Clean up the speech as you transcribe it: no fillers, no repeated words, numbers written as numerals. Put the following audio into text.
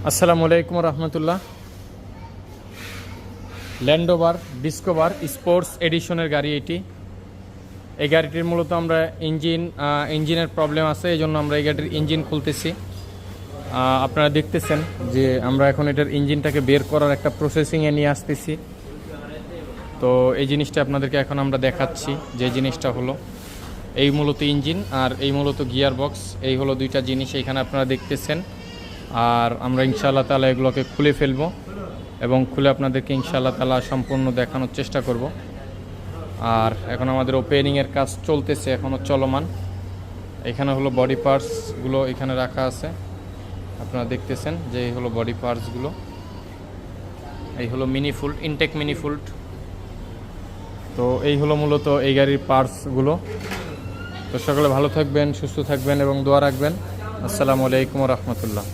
আসসালামু আলাইকুম রহমতুল্লাহ। Land rover discover sports এডিশনের গাড়ি এটি। এই গাড়িটির মূলত আমরা ইঞ্জিনের প্রবলেম আছে, এই জন্য আমরা এই গাড়ির ইঞ্জিন খুলতেছি। আপনারা দেখতেছেন যে আমরা এখন এটার ইঞ্জিনটাকে বের করার একটা প্রসেসিংয়ে নিয়ে আসতেছি। তো এই জিনিসটা আপনাদেরকে এখন আমরা দেখাচ্ছি। যে জিনিসটা হলো এই মূলত ইঞ্জিন আর এই মূলত গিয়ার বক্স, এই হলো দুইটা জিনিস এখানে আপনারা দেখতেছেন। আর আমরা ইনশাআল্লাহ তাআলা এগুলোকে খুলে ফেলবো এবং খুলে আপনাদেরকে ইনশাআল্লাহ তাআলা সম্পূর্ণ দেখানোর চেষ্টা করব। আর এখন আমাদের ওপেনিংয়ের কাজ চলতেছে, এখনও চলমান। এখানে হলো বডি পার্টসগুলো এখানে রাখা আছে, আপনারা দেখতেছেন যে এই হলো বডি পার্টসগুলো। এই হলো মিনি ফুল্ড, ইনটেক মিনি ফুল্ড। তো এই হলো মূলত এই গাড়ির পার্টসগুলো। তো সকলে ভালো থাকবেন, সুস্থ থাকবেন এবং দোয়া রাখবেন। আসসালামু আলাইকুম রহমতুল্লাহ।